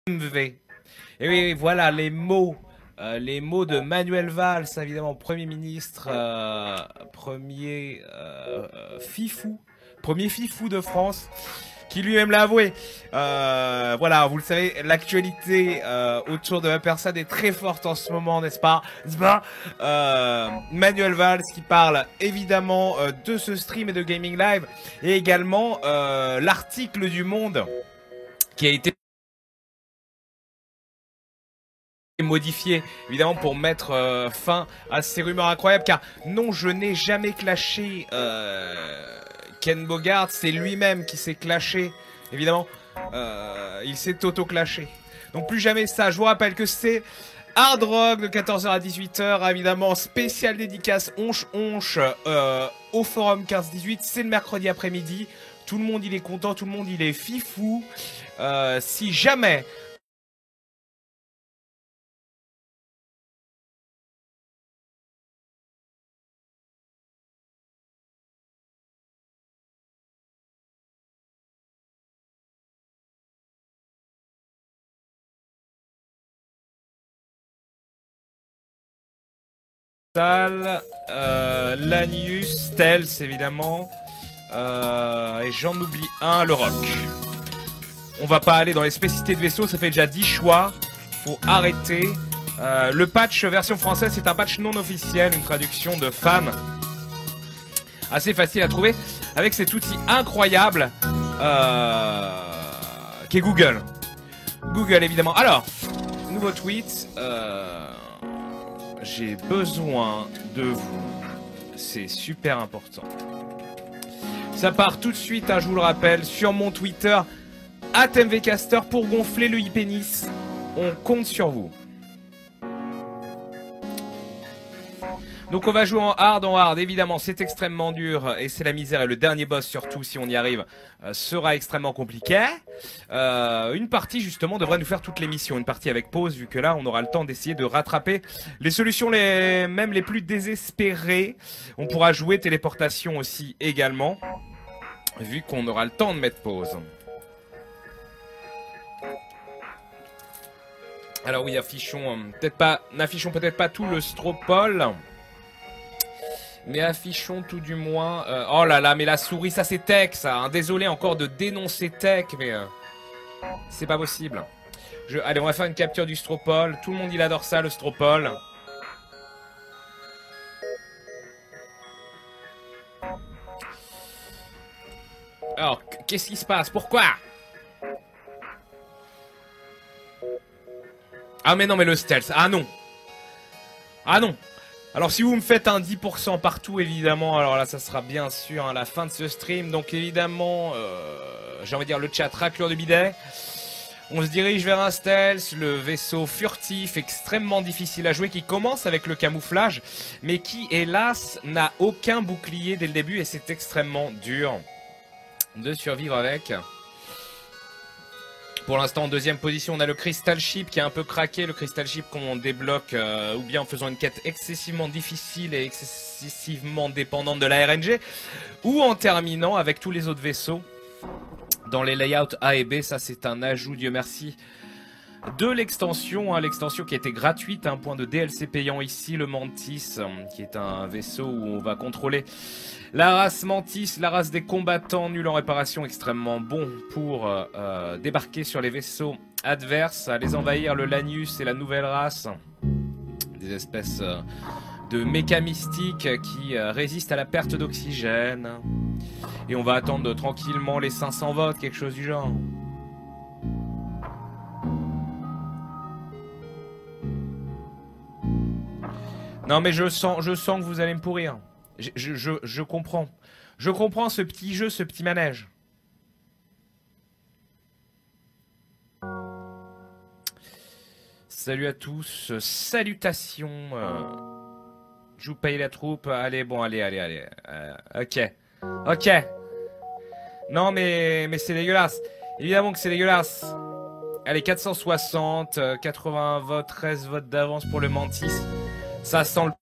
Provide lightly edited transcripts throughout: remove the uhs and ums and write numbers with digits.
MV. Et oui, voilà les mots de Manuel Valls, évidemment, Premier ministre, premier fifou de France, qui lui-même l'a avoué. Voilà, vous le savez, l'actualité autour de la personne est très forte en ce moment, n'est-ce pas? Manuel Valls qui parle évidemment de ce stream et de Gaming Live, et également l'article du Monde qui a été modifié évidemment pour mettre fin à ces rumeurs incroyables, car non, je n'ai jamais clashé Ken Bogard, c'est lui-même qui s'est clashé, évidemment, il s'est auto-clashé, donc plus jamais ça. Je vous rappelle que c'est Hard Rock de 14h à 18h, évidemment, spécial dédicace Onche au forum 15-18, c'est le mercredi après-midi, tout le monde il est content, tout le monde il est fifou. Si jamais Lanius, Stealth évidemment, et j'en oublie un, le Rock. On va pas aller dans les spécificités de vaisseau, ça fait déjà 10 choix, faut arrêter. Le patch version française, c'est un patch non officiel, une traduction de fans, assez facile à trouver, avec cet outil incroyable qui est Google. Google évidemment. Alors, nouveau tweet. J'ai besoin de vous. C'est super important. Ça part tout de suite, hein, je vous le rappelle, sur mon Twitter, @mvcaster, pour gonfler le e-pénis. On compte sur vous. Donc on va jouer en hard, évidemment c'est extrêmement dur et c'est la misère, et le dernier boss surtout, si on y arrive, sera extrêmement compliqué. Une partie justement devrait nous faire toutes les missions, une partie avec pause, vu que là on aura le temps d'essayer de rattraper les solutions même les plus désespérées. On pourra jouer téléportation aussi également, vu qu'on aura le temps de mettre pause. Alors oui, n'affichons peut-être pas tout le stropole, mais affichons tout du moins... oh là là, mais la souris, ça c'est tech, ça, hein. Désolé encore de dénoncer tech, mais... c'est pas possible. Allez, on va faire une capture du stropole. Tout le monde, il adore ça, le stropole. Alors, qu'est-ce qui se passe? Pourquoi? Ah mais non, mais le stealth, ah non. Ah non. Alors si vous me faites un 10% partout, évidemment, alors là ça sera bien sûr à la fin de ce stream. Donc évidemment, j'ai envie de dire le chat raclure de bidet. On se dirige vers un stealth, le vaisseau furtif, extrêmement difficile à jouer, qui commence avec le camouflage, mais qui hélas n'a aucun bouclier dès le début, et c'est extrêmement dur de survivre avec. Pour l'instant, en deuxième position, on a le Crystal Ship qui est un peu craqué. Le Crystal Ship qu'on débloque ou bien en faisant une quête excessivement difficile et excessivement dépendante de la RNG, ou en terminant avec tous les autres vaisseaux dans les layouts A et B. Ça, c'est un ajout, Dieu merci, de l'extension, hein, l'extension qui a été gratuite, un point de DLC payant ici, le Mantis, qui est un vaisseau où on va contrôler la race Mantis, la race des combattants, nul en réparation, extrêmement bon pour débarquer sur les vaisseaux adverses, les envahir. Le Lanius et la nouvelle race, des espèces de méca mystiques qui résistent à la perte d'oxygène. Et on va attendre tranquillement les 500 votes, quelque chose du genre. Non mais je sens que vous allez me pourrir. Je comprends. Je comprends ce petit jeu, ce petit manège. Salut à tous. Salutations. Je vous paye la troupe. Allez, bon, allez. Ok. Non mais c'est dégueulasse. Évidemment que c'est dégueulasse. Allez, 460, 80 votes, 13 votes d'avance pour le Mantis. Ça sent le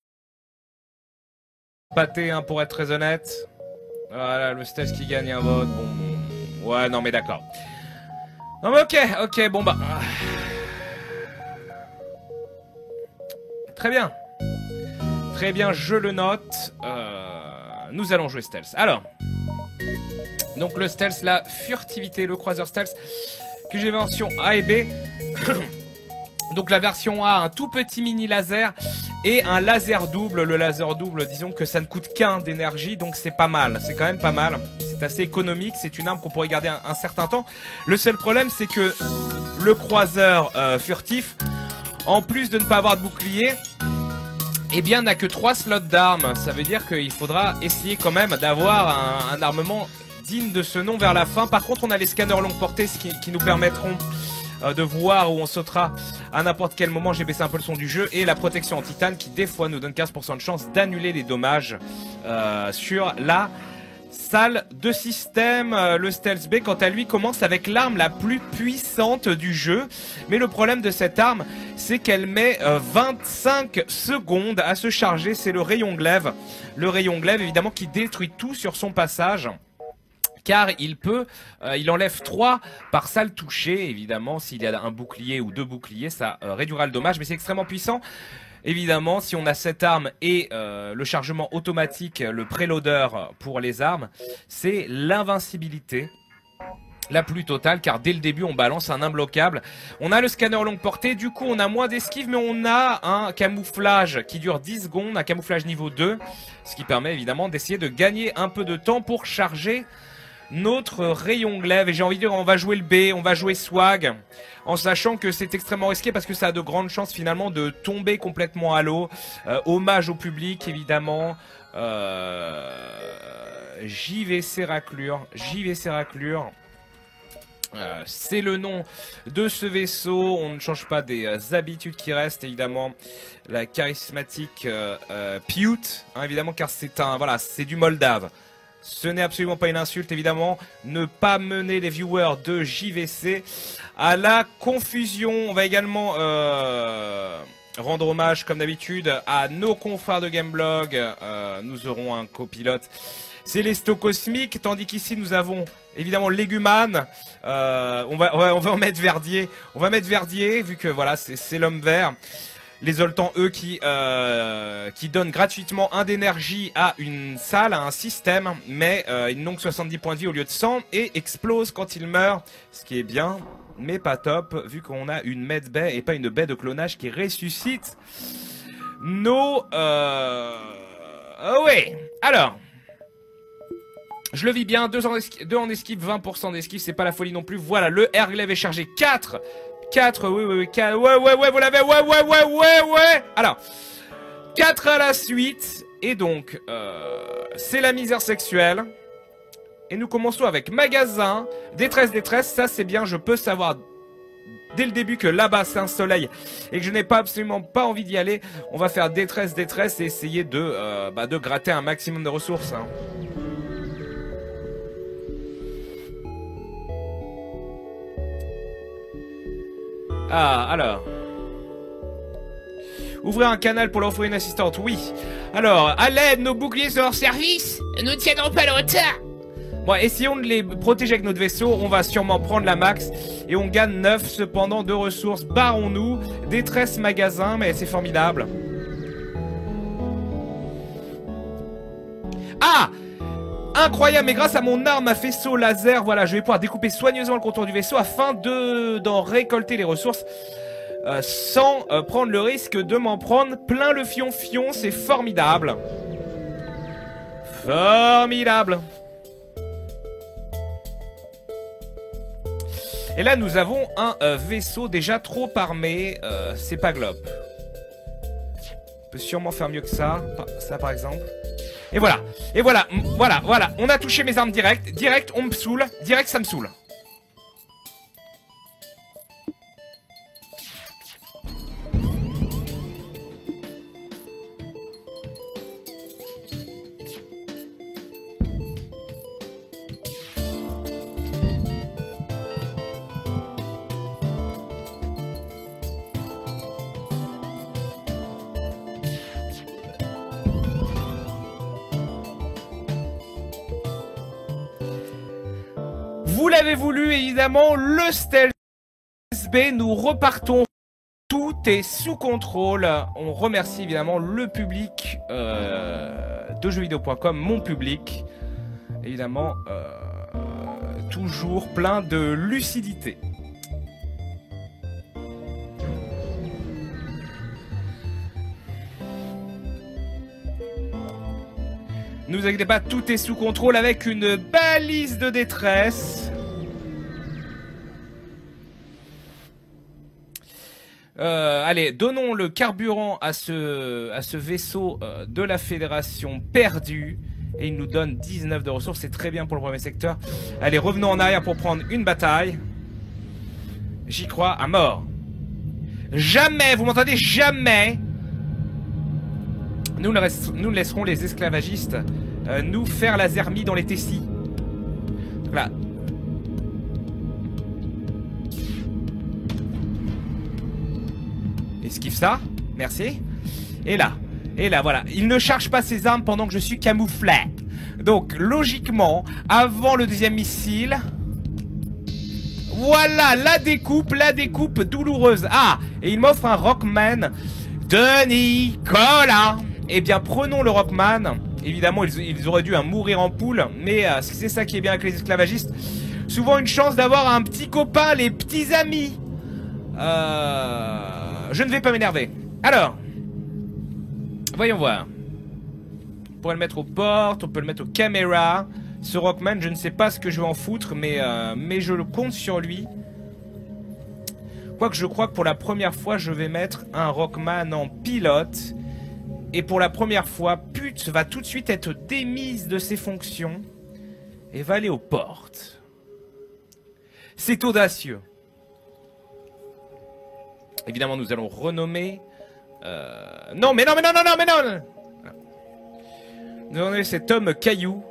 pâté, hein, pour être très honnête. Voilà, le stealth qui gagne un vote. Bon. Ouais, non mais d'accord. Non mais ok, bon bah... Très bien. Très bien, je le note. Nous allons jouer stealth. Alors, donc le stealth, la furtivité, le croiseur stealth, que j'ai version A et B. Donc la version A, un tout petit mini laser et un laser double. Le laser double, disons que ça ne coûte qu'un d'énergie, donc c'est pas mal. C'est quand même pas mal. C'est assez économique, c'est une arme qu'on pourrait garder un certain temps. Le seul problème, c'est que le croiseur furtif, en plus de ne pas avoir de bouclier, eh bien n'a que 3 slots d'armes. Ça veut dire qu'il faudra essayer quand même d'avoir un armement digne de ce nom vers la fin. Par contre, on a les scanners longue portée qui nous permettront de voir où on sautera à n'importe quel moment. J'ai baissé un peu le son du jeu. Et la protection en titane qui des fois nous donne 15% de chance d'annuler les dommages sur la salle de système. Le Stealth B quant à lui commence avec l'arme la plus puissante du jeu. Mais le problème de cette arme, c'est qu'elle met 25 secondes à se charger. C'est le rayon glaive. Le rayon glaive évidemment qui détruit tout sur son passage. Car il enlève 3 par salle touchée. Évidemment, s'il y a un bouclier ou 2 boucliers, ça réduira le dommage. Mais c'est extrêmement puissant. Évidemment, si on a cette arme et le chargement automatique, le préloader pour les armes, c'est l'invincibilité la plus totale, car dès le début on balance un imbloquable. On a le scanner longue portée, du coup on a moins d'esquive, mais on a un camouflage qui dure 10 secondes, un camouflage niveau 2, ce qui permet évidemment d'essayer de gagner un peu de temps pour charger notre rayon glaive. Et j'ai envie de dire, on va jouer le B, on va jouer swag, en sachant que c'est extrêmement risqué parce que ça a de grandes chances finalement de tomber complètement à l'eau. Hommage au public évidemment. JVC Raclure, c'est le nom de ce vaisseau. On ne change pas des habitudes qui restent évidemment. La charismatique Piute, hein, évidemment, car c'est du Moldave. Ce n'est absolument pas une insulte, évidemment. Ne pas mener les viewers de JVC à la confusion. On va également rendre hommage, comme d'habitude, à nos confrères de Gameblog. Nous aurons un copilote Célesto Cosmique, tandis qu'ici nous avons évidemment Léguman. On va en mettre Verdier. On va mettre Verdier, vu que voilà, c'est l'homme vert. Les Zoltans, eux, qui donnent gratuitement 1 d'énergie à une salle, à un système, mais ils n'ont que 70 points de vie au lieu de 100 et explosent quand ils meurent, ce qui est bien, mais pas top, vu qu'on a une medbay et pas une baie de clonage qui ressuscite nos... ouais, alors... Je le vis bien, 2 en esquive, 20% d'esquive, c'est pas la folie non plus. Voilà, le air glaive est chargé, 4, oui, 4, ouais, vous l'avez, ouais. Alors, 4 à la suite, et donc, c'est la misère sexuelle. Et nous commençons avec magasin, détresse, ça c'est bien, je peux savoir dès le début que là-bas c'est un soleil et que je n'ai pas absolument pas envie d'y aller. On va faire détresse et essayer de gratter un maximum de ressources, hein. Ah, alors. Ouvrir un canal pour leur offrir une assistante, oui. Alors, à l'aide, nos boucliers sont hors service. Nous ne tiendrons pas le retard. Bon, essayons de les protéger avec notre vaisseau. On va sûrement prendre la max. Et on gagne 9 cependant de ressources. Barrons-nous. Détresse magasin, mais c'est formidable. Ah! Incroyable, mais grâce à mon arme à faisceau laser, voilà, je vais pouvoir découper soigneusement le contour du vaisseau afin d'en récolter les ressources sans prendre le risque de m'en prendre plein le fion-fion. C'est formidable. Formidable. Et là, nous avons un vaisseau déjà trop armé. C'est pas Glop. On peut sûrement faire mieux que ça. Ça, par exemple. Et voilà, on a touché mes armes direct, on me saoule, direct ça me saoule. Vous l'avez voulu, évidemment, le Stealth B, nous repartons Tout est sous contrôle. On remercie évidemment le public de jeuxvideo.com, mon public. Évidemment, toujours plein de lucidité. Ne vous inquiétez pas, tout est sous contrôle avec une balise de détresse. Allez, donnons le carburant à ce vaisseau de la Fédération perdu. Et il nous donne 19 de ressources, c'est très bien pour le premier secteur. Allez, revenons en arrière pour prendre une bataille. J'y crois à mort. Jamais, vous m'entendez, jamais nous ne laisserons les esclavagistes nous faire la zermie dans les Tessis. Voilà. Esquive ça, merci. Et là, voilà. Il ne charge pas ses armes pendant que je suis camouflé. Donc, logiquement, avant le deuxième missile... Voilà, la découpe douloureuse. Ah, et il m'offre un Rockman de Nicolas. Eh bien, prenons le Rockman. Évidemment, ils auraient dû mourir en poule. Mais c'est ça qui est bien avec les esclavagistes. Souvent une chance d'avoir un petit copain, les petits amis. Je ne vais pas m'énerver. Alors, voyons voir. On pourrait le mettre aux portes, on peut le mettre aux caméras. Ce Rockman, je ne sais pas ce que je vais en foutre, mais je le compte sur lui. Quoique je crois que pour la première fois, je vais mettre un Rockman en pilote. Et pour la première fois, Pute va tout de suite être démise de ses fonctions et va aller aux portes. C'est audacieux. Évidemment, nous allons renommer... Non. Nous allons nommer cet homme Caillou.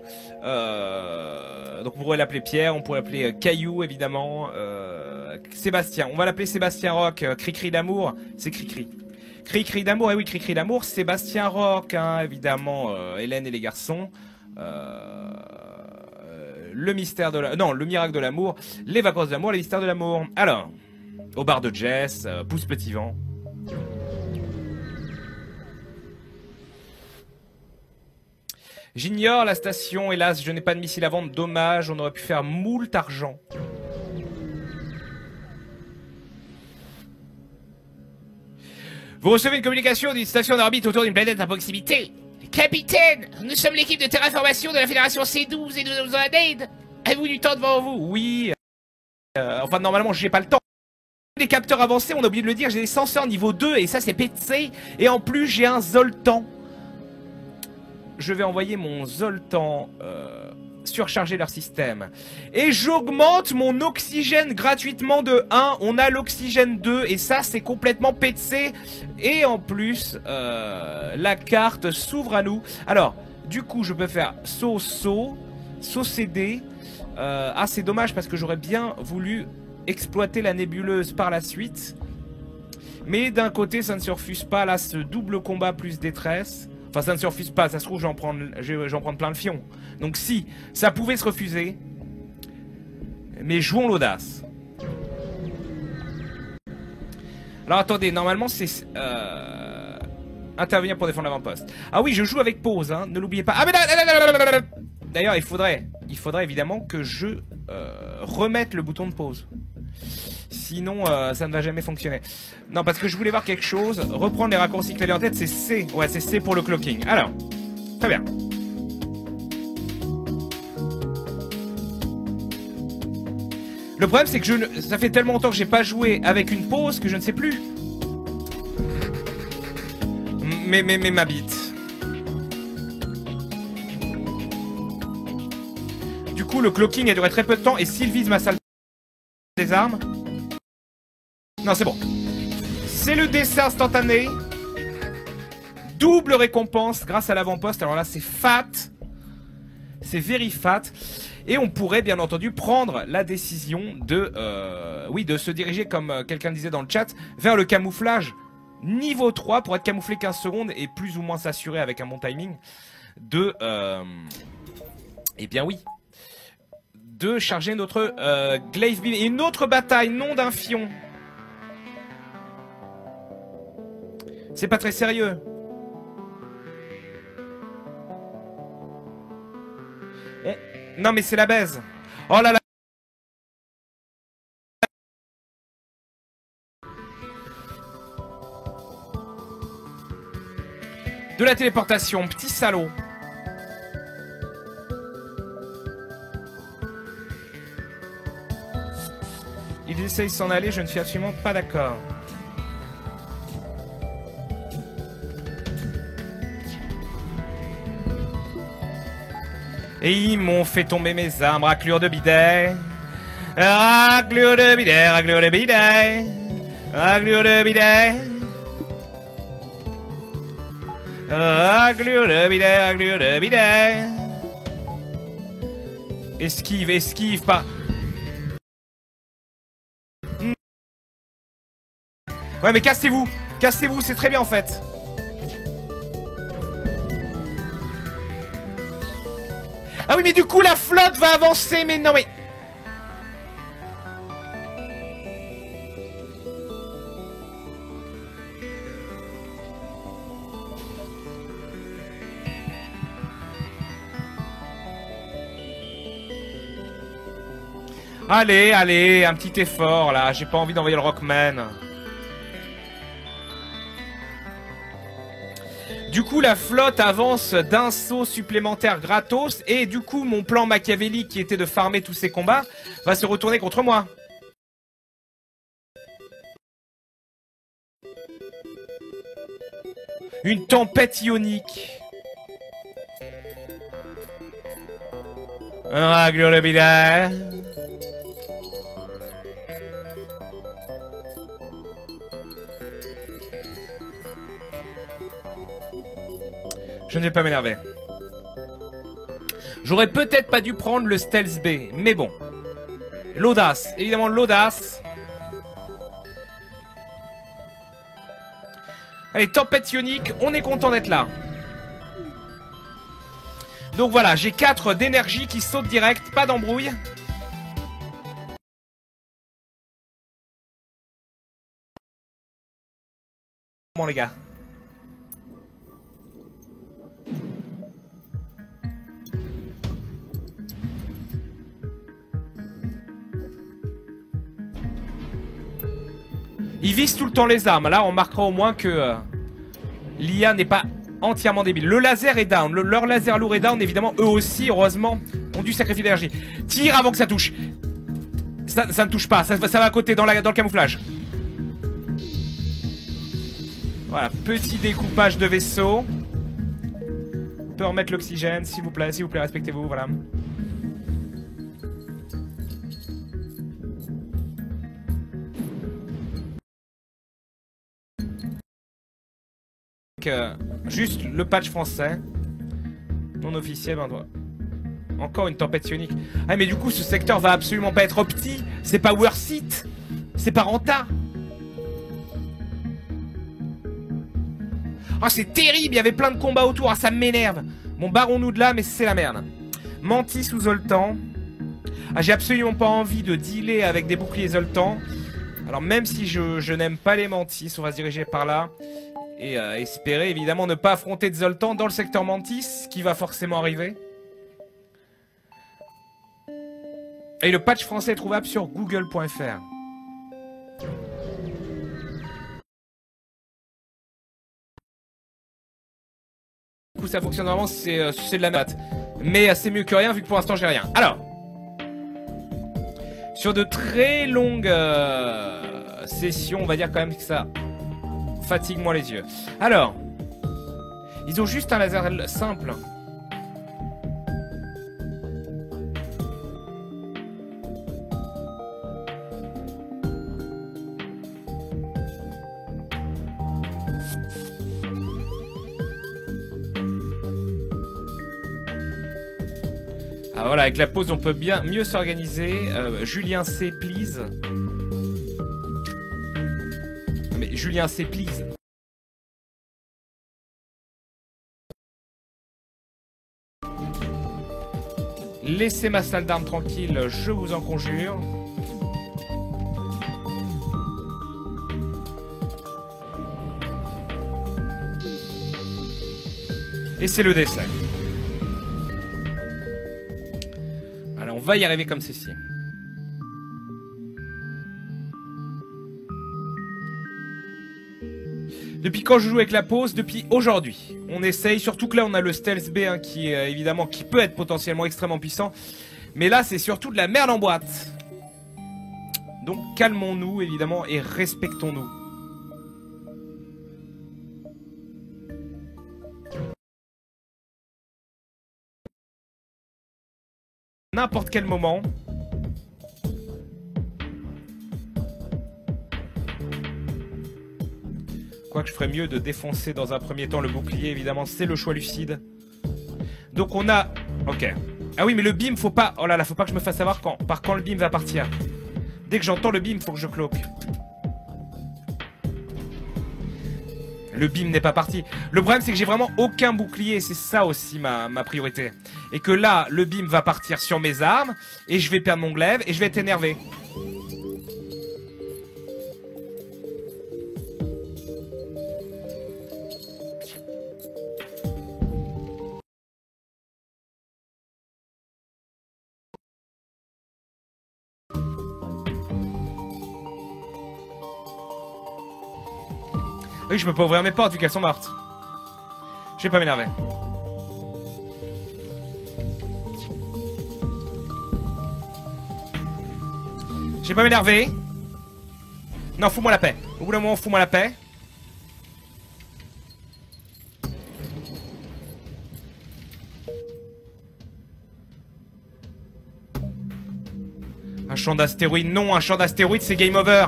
Donc on pourrait l'appeler Pierre, on pourrait l'appeler Caillou, évidemment. Sébastien, on va l'appeler Sébastien Rock. Cri-cri d'amour, c'est cri-cri. Cri-cri d'amour, et oui, cri-cri d'amour, Sébastien Rock, hein, évidemment, Hélène et les garçons. Le mystère de la... Non, le miracle de l'amour, les vacances d'amour, les mystères de l'amour. Alors, au bar de Jess, pouce petit vent. J'ignore la station, hélas, je n'ai pas de missile à vendre, dommage, on aurait pu faire moult argent. Vous recevez une communication d'une station d'orbite autour d'une planète à proximité. Capitaine, nous sommes l'équipe de terraformation de la Fédération C12 et nous nous en aide. Avez-vous du temps devant vous? Oui. Enfin, normalement, j'ai pas le temps. Les capteurs avancés, on a oublié de le dire, j'ai des senseurs niveau 2 et ça, c'est PC. Et en plus, j'ai un Zoltan. Je vais envoyer mon Zoltan surcharger leur système. Et j'augmente mon oxygène gratuitement de 1. On a l'oxygène 2 et ça c'est complètement PC. Et en plus, la carte s'ouvre à nous. Alors, du coup, je peux faire saut CD. Ah, c'est dommage parce que j'aurais bien voulu exploiter la nébuleuse par la suite. Mais d'un côté, ça ne se refuse pas. Là, ce double combat plus détresse. Enfin, ça ne se refuse pas, ça se trouve, j'en prends plein le fion. Donc si, ça pouvait se refuser. Mais jouons l'audace. Alors attendez, normalement c'est... intervenir pour défendre l'avant-poste. Ah oui, je joue avec pause, hein, ne l'oubliez pas. Ah mais là, d'ailleurs, il faudrait évidemment que je remette le bouton de pause. Sinon, ça ne va jamais fonctionner. Non, parce que je voulais voir quelque chose. Reprendre les raccourcis que j'avais en tête, c'est C. Ouais, c'est C pour le clocking. Alors, très bien. Le problème, c'est que ça fait tellement longtemps que j'ai pas joué avec une pause que je ne sais plus. Mais ma bite. Du coup, le clocking a duré très peu de temps. Et s'il vise ma salle des armes... Non, c'est bon. C'est le décès instantané. Double récompense grâce à l'avant-poste. Alors là, c'est fat. C'est very fat. Et on pourrait, bien entendu, prendre la décision de se diriger, comme quelqu'un disait dans le chat, vers le camouflage niveau 3 pour être camouflé 15 secondes et plus ou moins s'assurer avec un bon timing de... eh bien oui. De charger notre Glaive Beam. Et une autre bataille, nom d'un fion. C'est pas très sérieux. Non mais c'est la baise. Oh là là. De la téléportation, petit salaud. Il essaye de s'en aller, je ne suis absolument pas d'accord. Et ils m'ont fait tomber mes armes, raclure de bidet. Raclure de bidet, raclure de bidet. Raclure de bidet. Raclure de bidet, raclure de bidet. Esquive, esquive, pas. Ouais mais cassez-vous. Cassez-vous, c'est très bien en fait. Ah oui mais du coup la flotte va avancer, mais non mais... Allez, allez, un petit effort là, j'ai pas envie d'envoyer le Rockman. Du coup, la flotte avance d'un saut supplémentaire gratos et du coup, mon plan machiavélique qui était de farmer tous ces combats va se retourner contre moi. Une tempête ionique. Un raglo le bidet. Je ne vais pas m'énerver. J'aurais peut-être pas dû prendre le Stealth B, mais bon. L'audace, évidemment l'audace. Allez, tempête ionique, on est content d'être là. Donc voilà, j'ai 4 d'énergie qui sautent direct, pas d'embrouille. Bon les gars. Ils visent tout le temps les armes. Là, on marquera au moins que l'IA n'est pas entièrement débile. Le laser est down. Leur laser lourd est down. Évidemment, eux aussi, heureusement, ont dû sacrifier l'énergie. Tire avant que ça touche. Ça ne touche pas. Ça va à côté dans le camouflage. Voilà, petit découpage de vaisseau. On peut remettre l'oxygène, s'il vous plaît, respectez-vous, voilà. Juste le patch français non officiel, ben, encore une tempête ionique. Ah mais du coup ce secteur va absolument pas être petit. C'est pas worth it. C'est pas renta. Ah c'est terrible. Il y avait plein de combats autour. Ah ça m'énerve. Bon barrons-nous de là, mais c'est la merde. Mantis ou Zoltan. Ah j'ai absolument pas envie de dealer avec des boucliers Zoltan. Alors même si je n'aime pas les Mantis, on va se diriger par là. Et espérer évidemment ne pas affronter de Zoltan dans le secteur Mantis, qui va forcément arriver. Et le patch français est trouvable sur google.fr. Du coup ça fonctionne vraiment, c'est de la maths. Mais c'est mieux que rien vu que pour l'instant j'ai rien. Alors, sur de très longues sessions, on va dire quand même que ça fatigue moins les yeux. Alors, ils ont juste un laser simple. Ah voilà, avec la pause on peut bien mieux s'organiser. Julien C, please. Mais Julien C, please. Laissez ma salle d'armes tranquille, je vous en conjure. Et c'est le décès. Alors on va y arriver comme ceci. Depuis quand je joue avec la pause? Depuis aujourd'hui. On essaye, surtout que là on a le Stealth B hein, qui évidemment qui peut être potentiellement extrêmement puissant. Mais là c'est surtout de la merde en boîte. Donc calmons-nous évidemment et respectons-nous. N'importe quel moment. Quoique je ferais mieux de défoncer dans un premier temps le bouclier, évidemment, c'est le choix lucide. Donc on a... Ok. Ah oui, mais le beam, faut pas... Oh là là, faut pas que je me fasse savoir par quand le beam va partir. Dès que j'entends le beam, faut que je cloque. Le beam n'est pas parti. Le problème, c'est que j'ai vraiment aucun bouclier. C'est ça aussi ma priorité. Et que là, le beam va partir sur mes armes. Et je vais perdre mon glaive. Et je vais être énervé. Oui, je peux pas ouvrir mes portes vu qu'elles sont mortes. Je vais pas m'énerver. Je vais pas m'énerver. Non, fous-moi la paix. Au bout d'un moment, fous-moi la paix. Un champ d'astéroïdes. Non, un champ d'astéroïdes, c'est game over.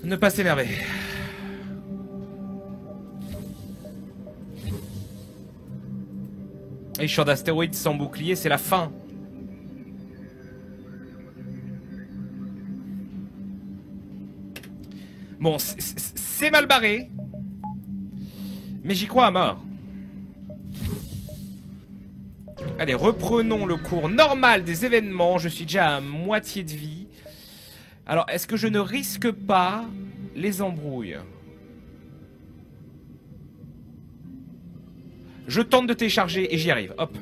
Ne pas s'énerver. Et champ d'astéroïdes sans bouclier, c'est la fin. Bon, c'est mal barré. Mais j'y crois à mort. Allez, reprenons le cours normal des événements. Je suis déjà à moitié de vie. Alors, est-ce que je ne risque pas les embrouilles? Je tente de télécharger et j'y arrive. Hop.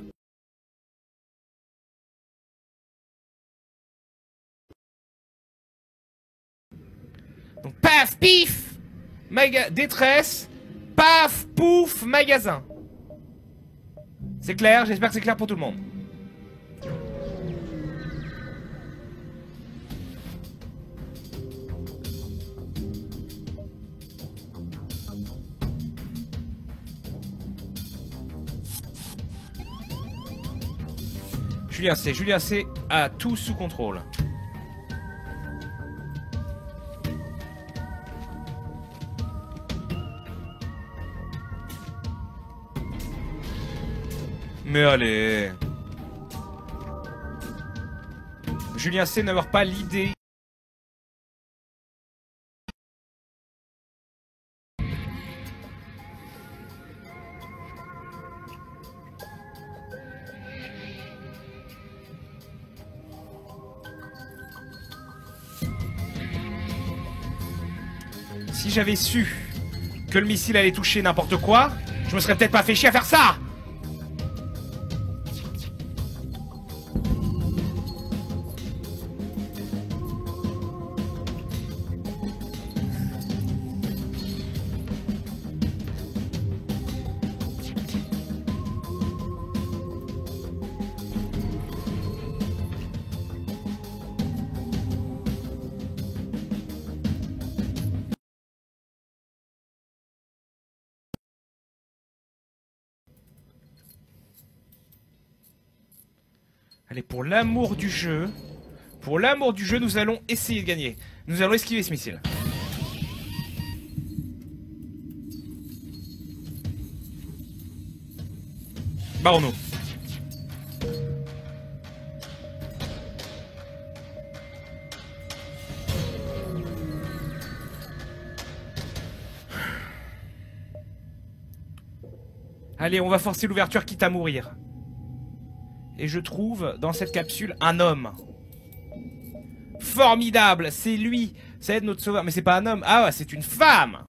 Donc, paf, pif, détresse, paf, pouf, magasin. C'est clair? J'espère que c'est clair pour tout le monde. Julien C a tout sous contrôle. Mais allez. Julien C ne meurt pas l'idée. Si j'avais su que le missile allait toucher n'importe quoi, je me serais peut-être pas fait chier à faire ça. Allez, pour l'amour du jeu, nous allons essayer de gagner. Nous allons esquiver ce missile. Barrons-nous. Allez, on va forcer l'ouverture quitte à mourir. Et je trouve dans cette capsule un homme. Formidable, c'est lui. Ça va être notre sauveur. Mais c'est pas un homme. Ah ouais, c'est une femme.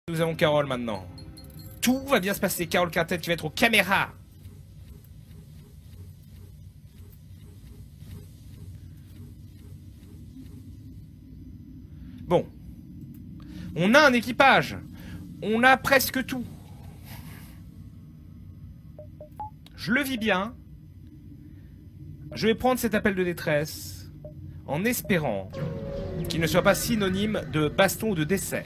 Nous avons Carole maintenant. Tout va bien se passer. Carole Quintet qui va être aux caméras. Bon. On a un équipage. On a presque tout. Je le vis bien. Je vais prendre cet appel de détresse en espérant qu'il ne soit pas synonyme de baston ou de décès.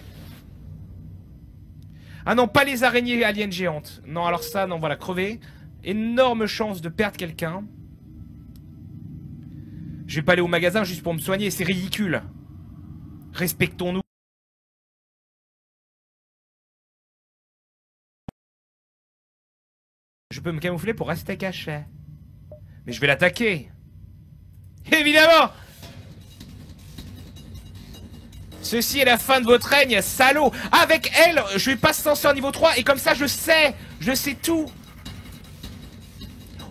Ah non, pas les araignées aliens géantes. Non, alors ça, non, voilà, crever. Énorme chance de perdre quelqu'un. Je vais pas aller au magasin juste pour me soigner, c'est ridicule. Respectons-nous. Je peux me camoufler pour rester caché. Mais je vais l'attaquer. Évidemment! Ceci est la fin de votre règne, salaud! Avec elle, je vais pas se lancer en niveau 3 et comme ça je sais tout.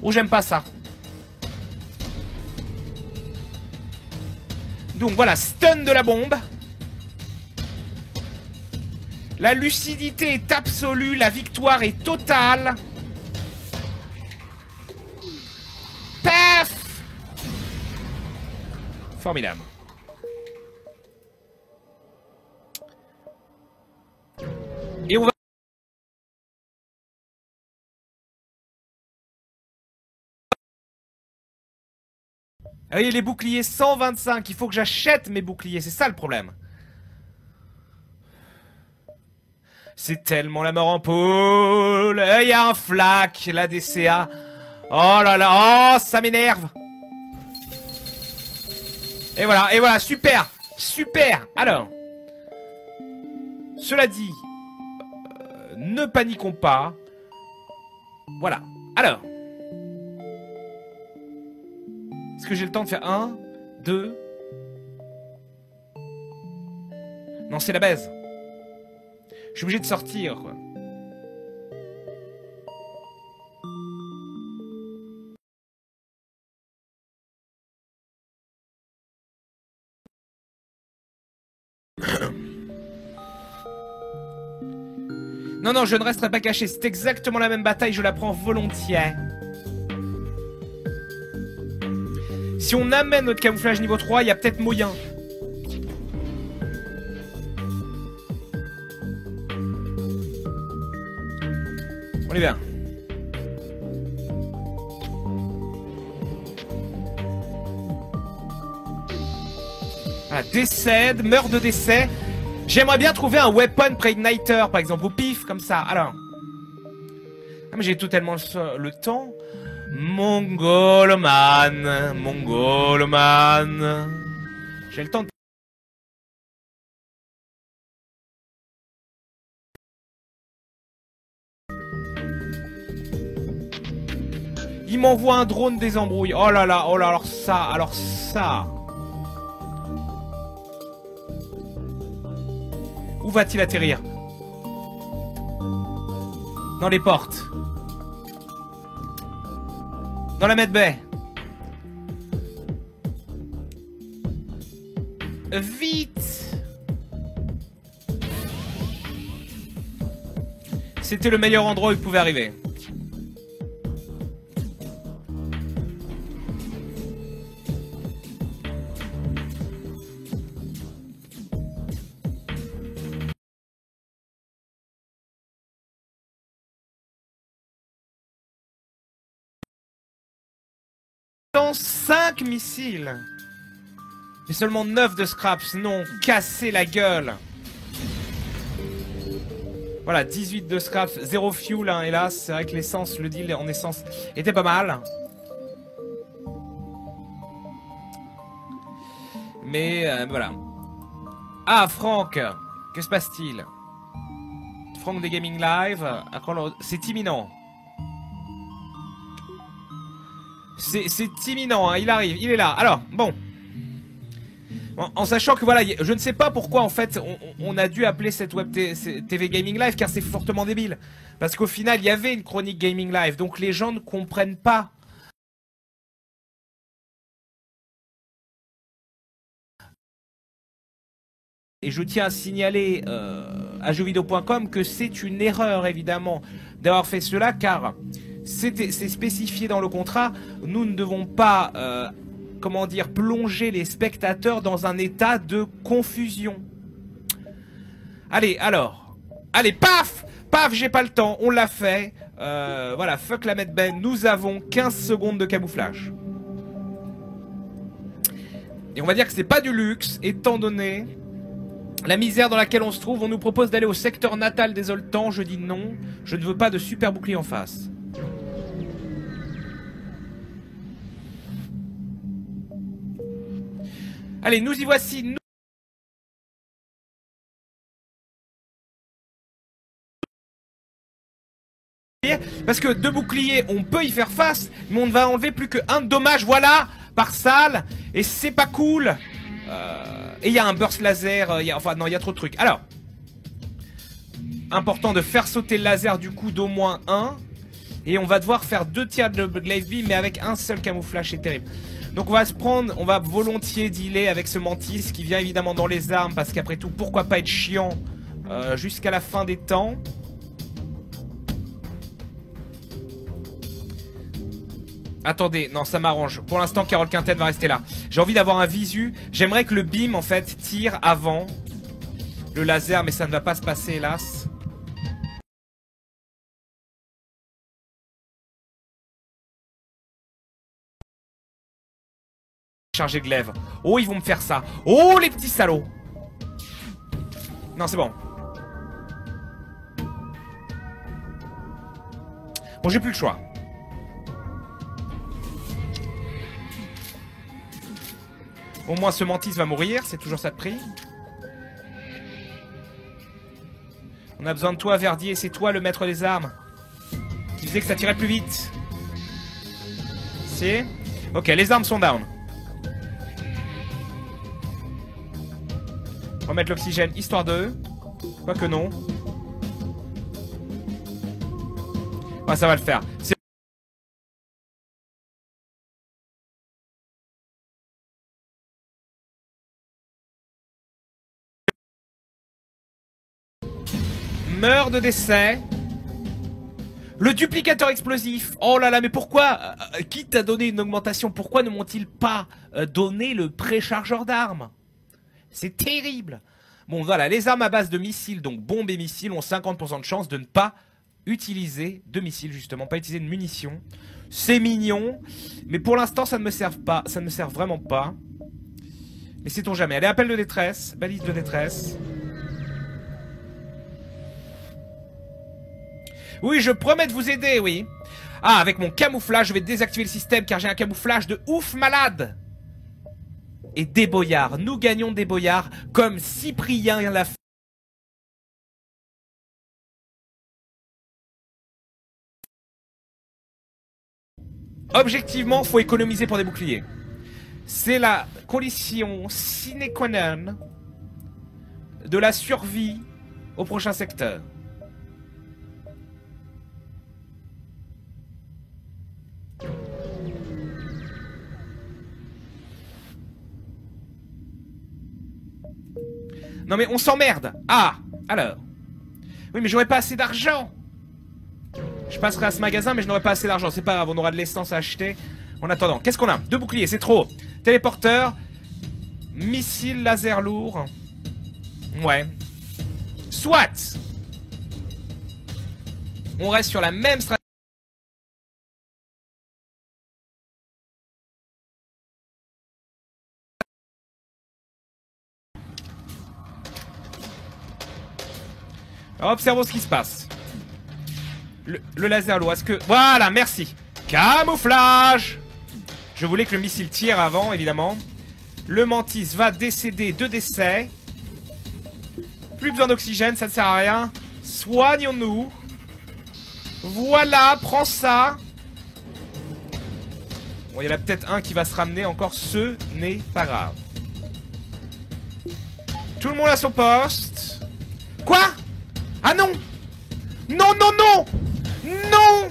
Oh, j'aime pas ça. Donc voilà, stun de la bombe. La lucidité est absolue, la victoire est totale. Paf! Formidable. Et on va... Ah oui, les boucliers 125, il faut que j'achète mes boucliers, c'est ça le problème. C'est tellement la mort en poule. Il y a un flac, la DCA. Oh là là, oh, ça m'énerve. Et voilà, super, super. Alors, cela dit, ne paniquons pas. Voilà. Alors, est-ce que j'ai le temps de faire 1, 2... Non, c'est la baise. Je suis obligé de sortir, quoi. Non, non, je ne resterai pas caché. C'est exactement la même bataille, je la prends volontiers. Si on amène notre camouflage niveau 3, il y a peut-être moyen. On y va. Voilà, décède, meurt de décès. J'aimerais bien trouver un weapon pre-igniter, par exemple, au pif, comme ça. Alors. Ah, mais j'ai totalement le temps. Mongoloman. Mongoloman. J'ai le temps de... Il m'envoie un drone des embrouilles. Oh là là, alors ça, alors ça. Où va-t-il atterrir? Dans les portes. Dans la medbay. Vite. C'était le meilleur endroit où il pouvait arriver. Dans 5 missiles. Mais seulement 9 de scraps. Non, casser la gueule. Voilà, 18 de scraps, 0 fuel, hein, hélas. C'est vrai que l'essence, le deal en essence était pas mal. Mais voilà. Ah, Franck, que se passe-t-il? Franck des Gaming Live, c'est imminent. C'est imminent, hein, il arrive, il est là. Alors, bon. En sachant que voilà, je ne sais pas pourquoi en fait on a dû appeler cette web TV Gaming Live, car c'est fortement débile. Parce qu'au final il y avait une chronique Gaming Live, donc les gens ne comprennent pas. Et je tiens à signaler à jeuxvideo.com que c'est une erreur évidemment d'avoir fait cela, car c'est spécifié dans le contrat. Nous ne devons pas comment dire, plonger les spectateurs dans un état de confusion. Allez, alors. Allez, paf! Paf, j'ai pas le temps, on l'a fait. Voilà, fuck la medben, nous avons 15 secondes de camouflage. Et on va dire que c'est pas du luxe, étant donné la misère dans laquelle on se trouve. On nous propose d'aller au secteur natal des Zoltans, je dis non. Je ne veux pas de super bouclier en face. Allez, nous y voici. Parce que deux boucliers, on peut y faire face, mais on ne va enlever plus qu'un dommage, voilà, par salle, et c'est pas cool. Et il y a un burst laser, enfin non, il y a trop de trucs. Alors, important de faire sauter le laser du coup d'au moins un, et on va devoir faire 2 tiers de glaive beam, mais avec un seul camouflage, c'est terrible. Donc on va se prendre, on va volontiers dealer avec ce mantis qui vient évidemment dans les armes, parce qu'après tout, pourquoi pas être chiant jusqu'à la fin des temps. Attendez, non ça m'arrange. Pour l'instant Carole Quintet va rester là. J'ai envie d'avoir un visu. J'aimerais que le beam en fait tire avant le laser, mais ça ne va pas se passer hélas. Charger glaive. Oh ils vont me faire ça. Oh les petits salauds. Non c'est bon. Bon j'ai plus le choix. Au moins ce mantis va mourir, c'est toujours ça de prix. On a besoin de toi Verdier, c'est toi le maître des armes. Tu disais que ça tirait plus vite. C'est... Ok, les armes sont down. Remettre l'oxygène, histoire de... Quoique non. Ouais, ça va le faire. Meurt de décès. Le duplicateur explosif. Oh là là, mais pourquoi qui t'a donné une augmentation? Pourquoi ne m'ont-ils pas donné le préchargeur d'armes? C'est terrible. Bon voilà, les armes à base de missiles, donc bombes et missiles, ont 50% de chance de ne pas utiliser de missiles, justement, pas utiliser de munitions. C'est mignon, mais pour l'instant ça ne me sert pas, ça ne me sert vraiment pas. Mais sait-on jamais. Allez, appel de détresse, balise de détresse. Oui, je promets de vous aider, oui. Ah, avec mon camouflage, je vais désactiver le système car j'ai un camouflage de ouf malade. Et des boyards. Nous gagnons des boyards comme Cyprien l'a fait. Objectivement, faut économiser pour des boucliers. C'est la condition sine qua non de la survie au prochain secteur. Non mais on s'emmerde. Ah, alors. Oui mais j'aurais pas assez d'argent. Je passerai à ce magasin mais je n'aurai pas assez d'argent. C'est pas grave, on aura de l'essence à acheter. En attendant, qu'est-ce qu'on a? 2 boucliers, c'est trop. Téléporteur. Missile laser lourd. Ouais. Soit. On reste sur la même stratégie. Alors, observons ce qui se passe. Le laser lourd, est-ce que... Voilà, merci. Camouflage. Je voulais que le missile tire avant, évidemment. Le mantis va décéder de décès. Plus besoin d'oxygène, ça ne sert à rien. Soignons-nous. Voilà, prends ça. Bon, il y en a peut-être un qui va se ramener encore. Ce n'est pas grave. Tout le monde à son poste. Quoi? Ah non! Non, non, non! Non!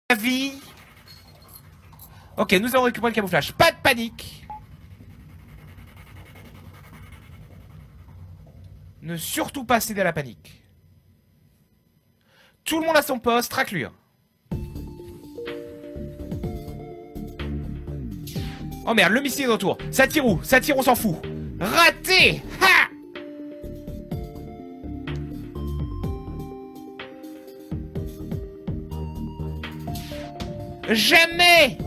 La vie. Ok, nous allons récupérer le camouflage. Pas de panique. Ne surtout pas céder à la panique. Tout le monde à son poste, raclure. Oh merde, le missile est de retour. Ça tire où? Ça tire, on s'en fout. Raté! Ha! Jamais!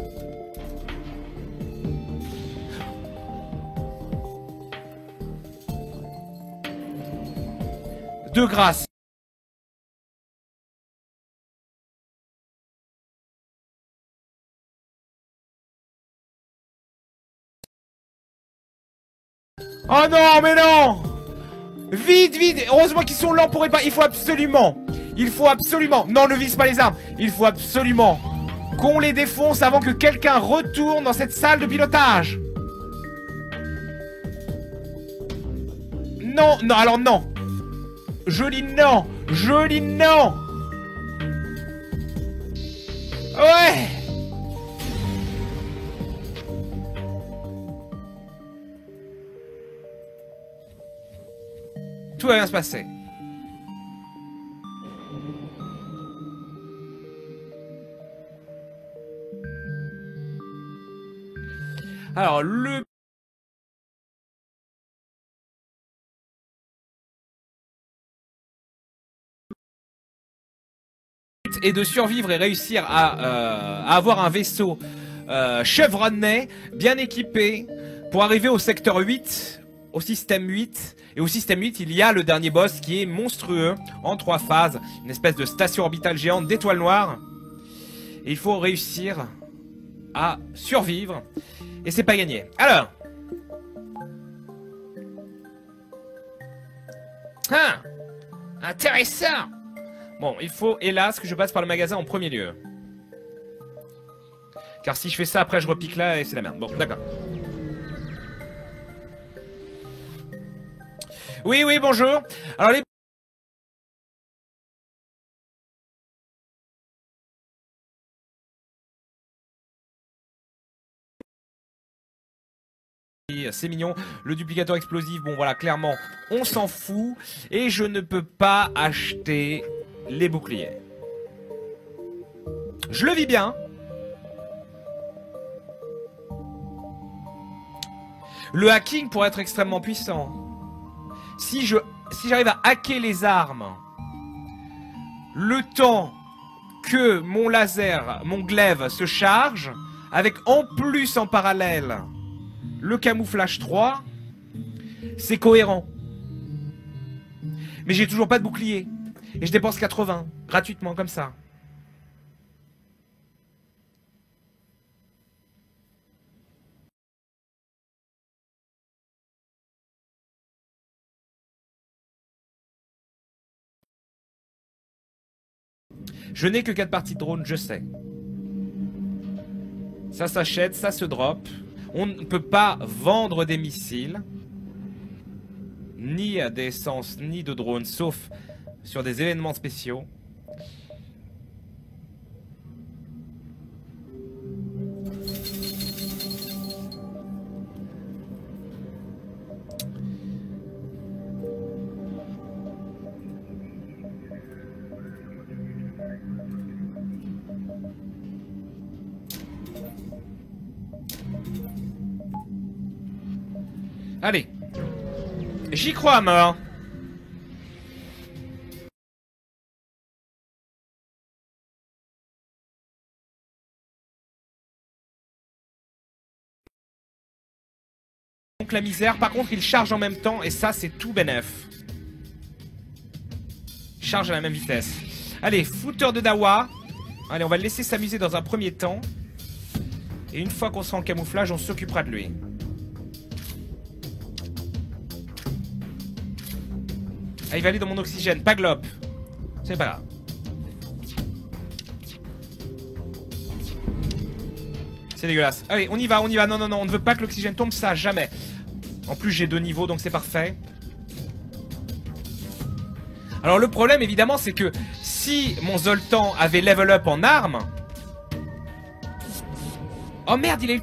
De grâce. Oh non, mais non! Vite, vite! Heureusement qu'ils sont lents pour réparer. Il faut absolument. Non, ne vise pas les armes. Il faut absolument qu'on les défonce avant que quelqu'un retourne dans cette salle de pilotage. Non, non, alors non. Joli non. Joli non. Ouais. Tout va bien se passer. Alors, le... et de survivre et réussir à avoir un vaisseau chevronné, bien équipé, pour arriver au secteur 8, au système 8. Et au système 8, il y a le dernier boss qui est monstrueux, en 3 phases, une espèce de station orbitale géante d'étoiles noires. Et il faut réussir à survivre. Et c'est pas gagné. Alors. Ah, intéressant. Bon, il faut, hélas, que je passe par le magasin en premier lieu. Car si je fais ça, après je repique là et c'est la merde. Bon, d'accord. Oui, oui, bonjour. Alors les... C'est mignon, le duplicateur explosif, bon voilà, clairement, on s'en fout. Et je ne peux pas acheter les boucliers. Je le vis bien. Le hacking pourrait être extrêmement puissant. Si j'arrive à hacker les armes, le temps que mon laser, mon glaive se charge, avec en plus en parallèle le camouflage 3, c'est cohérent. Mais j'ai toujours pas de bouclier. Et je dépense 80, gratuitement, comme ça. Je n'ai que 4 parties de drone, je sais. Ça s'achète, ça se drop. On ne peut pas vendre des missiles, ni d'essence, ni de drones, sauf sur des événements spéciaux. Allez. J'y crois à mort. Donc la misère, par contre il charge en même temps et ça c'est tout bénef. Charge à la même vitesse. Allez, footer de Dawa. Allez, on va le laisser s'amuser dans un premier temps. Et une fois qu'on sera en camouflage, on s'occupera de lui. Ah, il va aller dans mon oxygène. Pas glop. C'est pas grave. C'est dégueulasse. Allez, on y va, on y va. Non, non, non, on ne veut pas que l'oxygène tombe, ça, jamais. En plus, j'ai 2 niveaux, donc c'est parfait. Alors, le problème, évidemment, c'est que si mon Zoltan avait level up en armes... Oh merde, il a eu...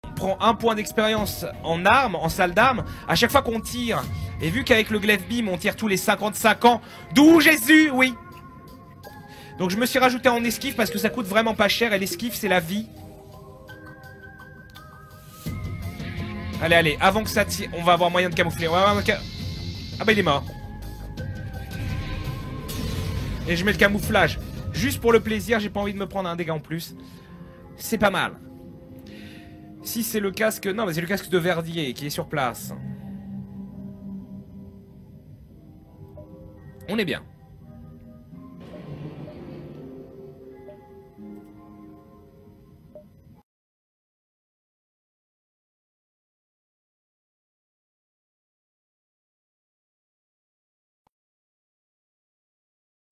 On prend 1 point d'expérience en armes, en salle d'armes, à chaque fois qu'on tire. Et vu qu'avec le glaive beam, on tire tous les 55 ans... D'où Jésus, oui. Donc je me suis rajouté en esquive parce que ça coûte vraiment pas cher et l'esquive c'est la vie. Allez, allez, avant que ça tire, on va avoir moyen de camoufler. Ah bah il est mort. Et je mets le camouflage. Juste pour le plaisir, j'ai pas envie de me prendre un dégât en plus. C'est pas mal. Si c'est le casque... Non, mais c'est le casque de Verdier qui est sur place. On est bien.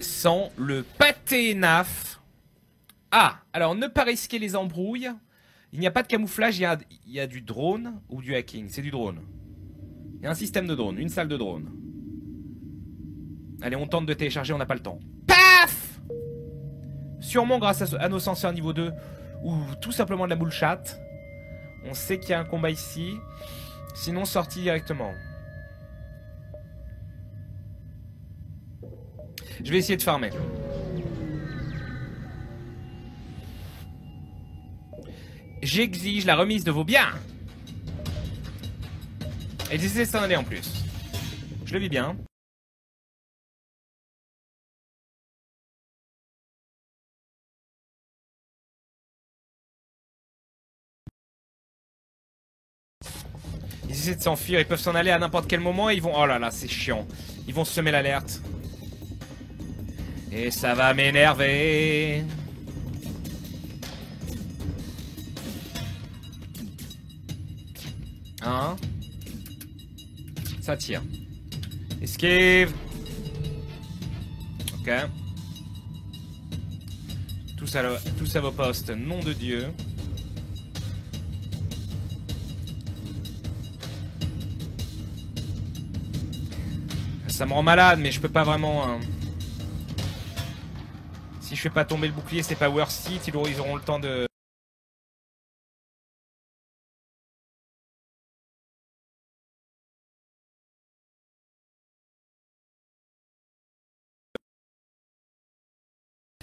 Sans le pâté naf. Ah, alors ne pas risquer les embrouilles. Il n'y a pas de camouflage, il y a du drone ou du hacking. C'est du drone. Il y a un système de drone, une salle de drone. Allez, on tente de télécharger, on n'a pas le temps. Paf! Sûrement grâce à nos senseurs niveau 2 ou tout simplement de la bullshit. On sait qu'il y a un combat ici. Sinon, sortie directement. Je vais essayer de farmer. J'exige la remise de vos biens. Et ils essaient de s'en aller en plus. Je le vis bien. Ils essaient de s'enfuir, ils peuvent s'en aller à n'importe quel moment et ils vont... Oh là là, c'est chiant. Ils vont semer l'alerte. Et ça va m'énerver. Hein? Ça tire. Esquive. Ok. Tous à vos postes, nom de Dieu. Ça me rend malade, mais je peux pas vraiment... Hein. Si je fais pas tomber le bouclier, c'est pas worth it. Ils auront le temps de...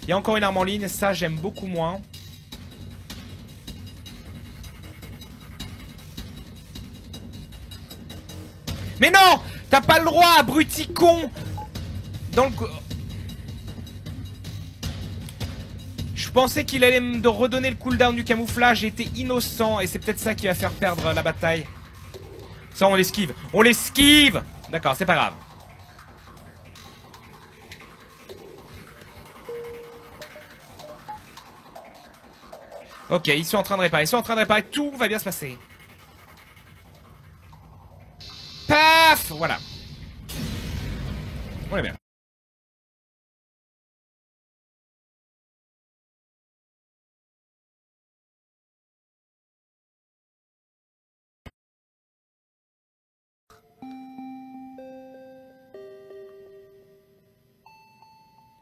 Il y a encore une arme en ligne, ça j'aime beaucoup moins. Mais non! T'as pas le droit, abruti con! Dans le... Je pensais qu'il allait me redonner le cooldown du camouflage, j'étais innocent et c'est peut-être ça qui va faire perdre la bataille. Ça on l'esquive. On l'esquive! D'accord, c'est pas grave. Ok, ils sont en train de réparer, tout va bien se passer. Paf! Voilà. On est bien.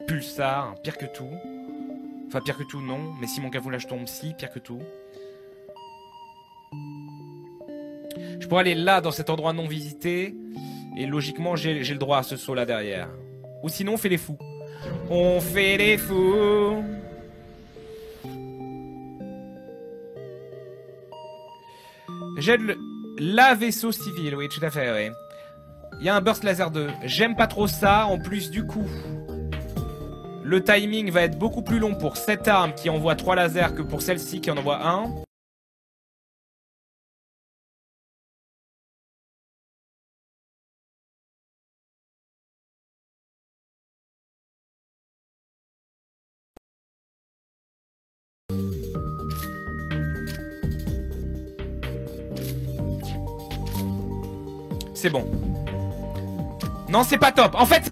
Pulsar, pire que tout. Enfin, pire que tout, non. Mais si mon camouflage tombe, si, pire que tout. Je pourrais aller là, dans cet endroit non visité. Et logiquement, j'ai le droit à ce saut là derrière. Ou sinon, on fait les fous. On fait les fous. J'aide la vaisseau civil, oui, tout à fait, oui. Il y a un burst laser 2. J'aime pas trop ça. En plus, du coup, le timing va être beaucoup plus long pour cette arme qui envoie 3 lasers que pour celle-ci qui en envoie un. C'est bon. Non, c'est pas top. En fait...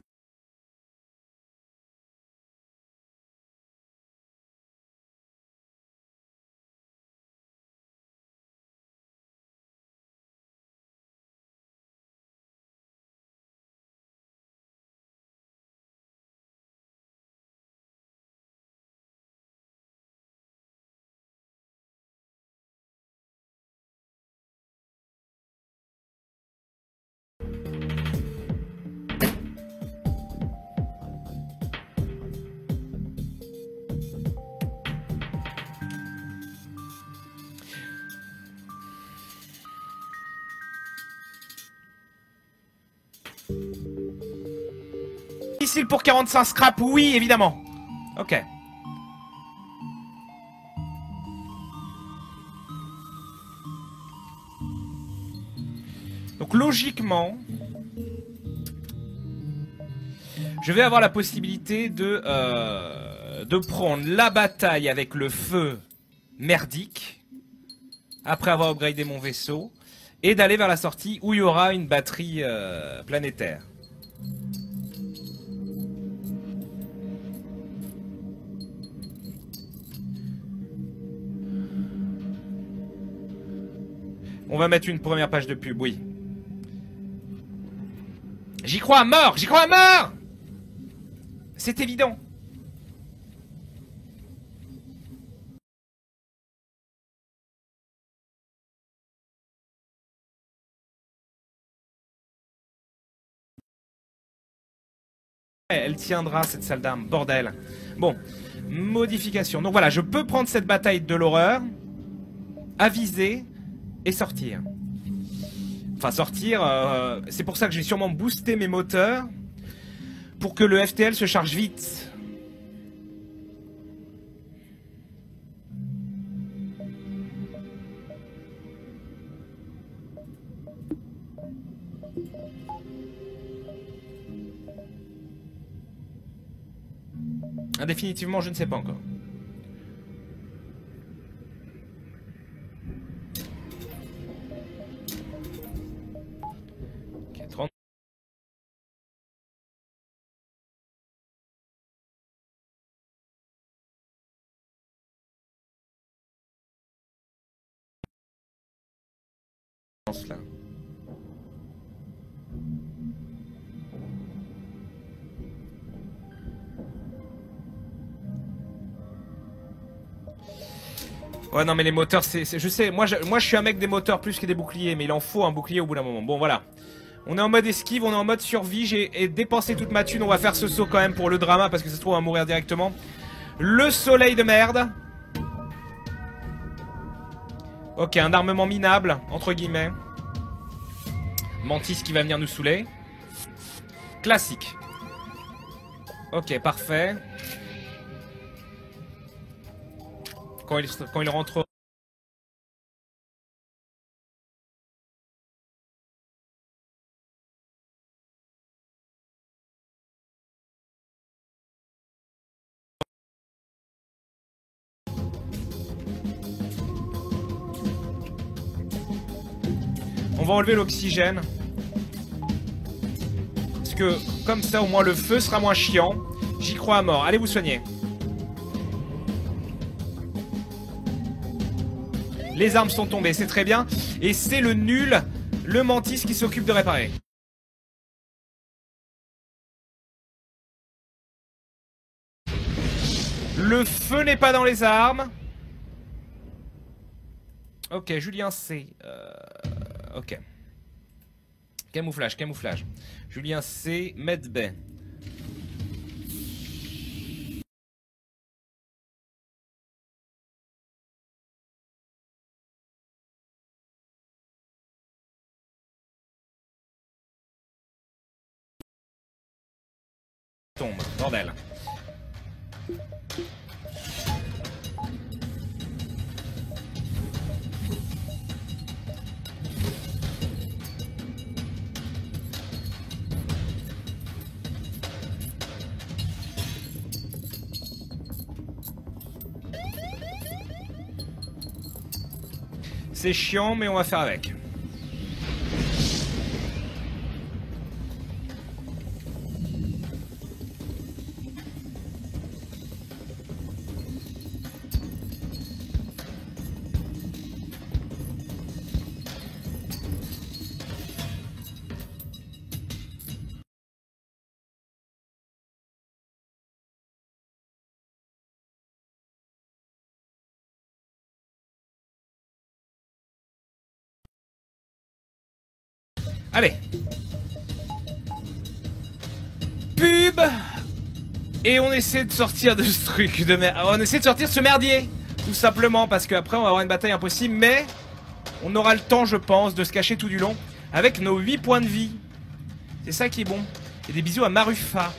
Difficile pour 45 scrap, oui, évidemment. Ok. Donc logiquement, je vais avoir la possibilité de prendre la bataille avec le feu merdique, après avoir upgradé mon vaisseau, et d'aller vers la sortie où il y aura une batterie planétaire. On va mettre une première page de pub, oui. J'y crois à mort! J'y crois à mort! C'est évident. Elle tiendra, cette salle d'armes, bordel. Bon, modification. Donc voilà, je peux prendre cette bataille de l'horreur, aviser et sortir. Enfin, sortir, c'est pour ça que j'ai sûrement boosté mes moteurs pour que le FTL se charge vite. Définitivement, je ne sais pas encore. Ok, 30. Là. Ouais, non, mais les moteurs, je sais, moi je suis un mec des moteurs plus que des boucliers, mais il en faut un bouclier au bout d'un moment. Bon, voilà. On est en mode esquive, on est en mode survie, j'ai dépensé toute ma thune, on va faire ce saut quand même pour le drama, parce que ça se trouve, on va mourir directement. Le soleil de merde. Ok, un armement minable, entre guillemets. Mantis qui va venir nous saouler. Classique. Ok, parfait. Quand il rentre... On va enlever l'oxygène. Parce que comme ça, au moins, le feu sera moins chiant. J'y crois à mort. Allez vous soigner. Les armes sont tombées, c'est très bien. Et c'est le nul, le Mantis qui s'occupe de réparer. Le feu n'est pas dans les armes. Ok, Julien C. Ok. Camouflage, camouflage. Julien C. Medbay. Tombe, bordel. C'est chiant, mais on va faire avec. Allez. Pub. Et on essaie de sortir de ce truc de merde. On essaie de sortir de ce merdier. Tout simplement parce qu'après on va avoir une bataille impossible. Mais on aura le temps, je pense, de se cacher tout du long avec nos 8 points de vie. C'est ça qui est bon. Et des bisous à Marufa.